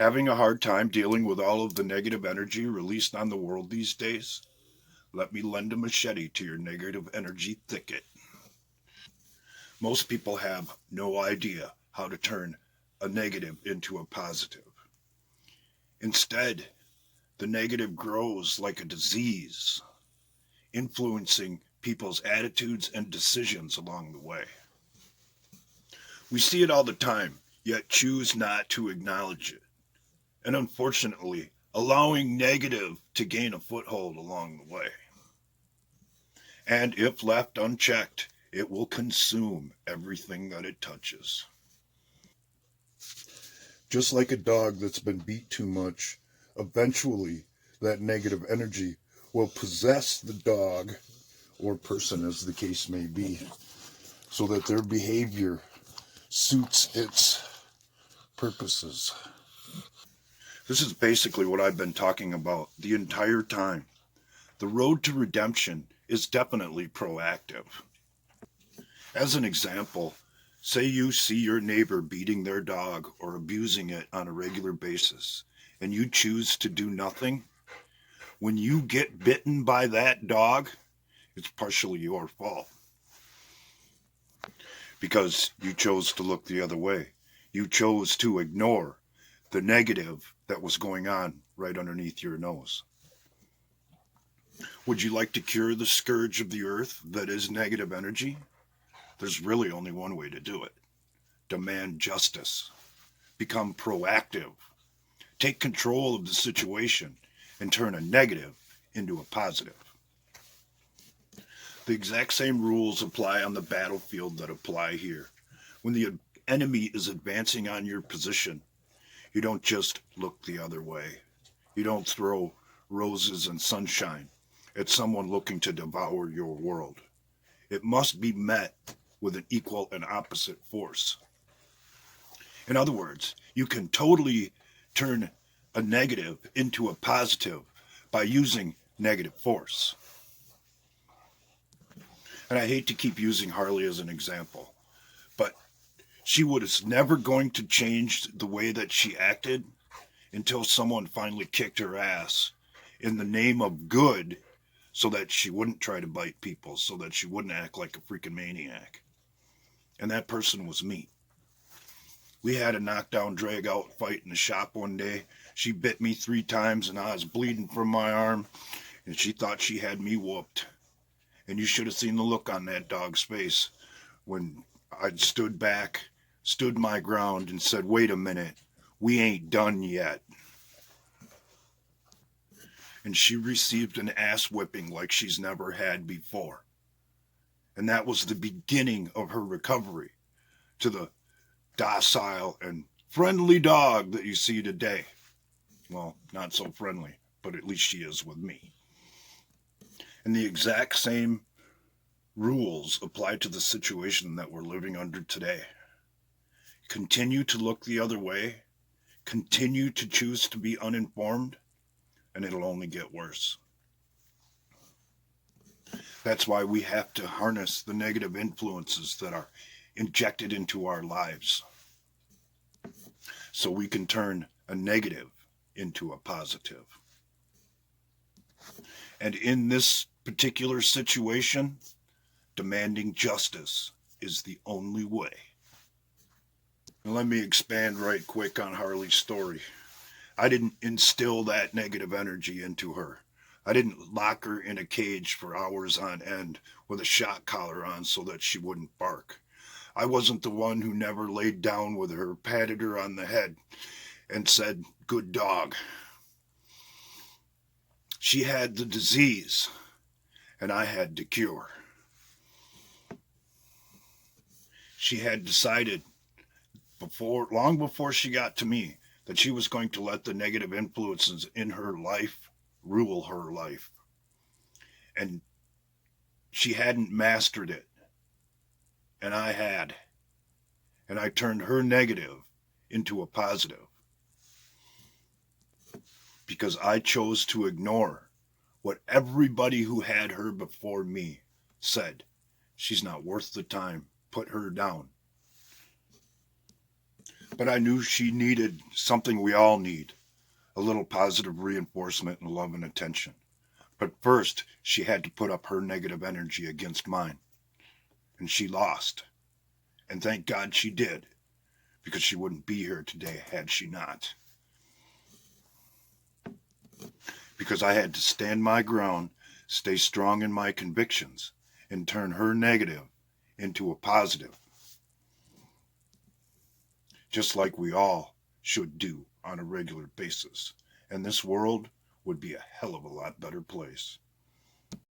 Having a hard time dealing with all of the negative energy released on the world these days? Let me lend a machete to your negative energy thicket. Most people have no idea how to turn a negative into a positive. Instead, the negative grows like a disease, influencing people's attitudes and decisions along the way. We see it all the time, yet choose not to acknowledge it. And unfortunately, allowing negative to gain a foothold along the way. And if left unchecked, it will consume everything that it touches. Just like a dog that's been beat too much, eventually that negative energy will possess the dog or person, as the case may be, so that their behavior suits its purposes. This is basically what I've been talking about the entire time. The road to redemption is definitely proactive. As an example, say you see your neighbor beating their dog or abusing it on a regular basis, and you choose to do nothing. When you get bitten by that dog, it's partially your fault because you chose to look the other way. You chose to ignore the negative that was going on right underneath your nose. Would you like to cure the scourge of the earth that is negative energy? There's really only one way to do it. Demand justice. Become proactive. Take control of the situation and turn a negative into a positive. The exact same rules apply on the battlefield that apply here. When the enemy is advancing on your position, you don't just look the other way. You don't throw roses and sunshine at someone looking to devour your world. It must be met with an equal and opposite force. In other words, you can totally turn a negative into a positive by using negative force. And I hate to keep using Harley as an example, but she was never going to change the way that she acted until someone finally kicked her ass in the name of good so that she wouldn't try to bite people, so that she wouldn't act like a freaking maniac. And that person was me. We had a knockdown, drag out fight in the shop one day. She bit me 3 times and I was bleeding from my arm, and she thought she had me whooped. And you should have seen the look on that dog's face when I stood back, stood my ground, and said, "Wait a minute, we ain't done yet." And she received an ass whipping like she's never had before. And that was the beginning of her recovery to the docile and friendly dog that you see today. Well, not so friendly, but at least she is with me. And the exact same rules apply to the situation that we're living under today. Continue to look the other way, continue to choose to be uninformed, and it'll only get worse. That's why we have to harness the negative influences that are injected into our lives so we can turn a negative into a positive. And in this particular situation, demanding justice is the only way. And let me expand right quick on Harley's story. I didn't instill that negative energy into her. I didn't lock her in a cage for hours on end with a shock collar on so that she wouldn't bark. I wasn't the one who never laid down with her, patted her on the head, and said, "Good dog." She had the disease, and I had the cure. She had decided long before she got to me, that she was going to let the negative influences in her life rule her life. And she hadn't mastered it. And I had. And I turned her negative into a positive. Because I chose to ignore what everybody who had her before me said. She's not worth the time. Put her down. But I knew she needed something we all need, a little positive reinforcement and love and attention. But first, she had to put up her negative energy against mine. And she lost. And thank God she did, because she wouldn't be here today had she not. Because I had to stand my ground, stay strong in my convictions, and turn her negative into a positive, just like we all should do on a regular basis. And this world would be a hell of a lot better place.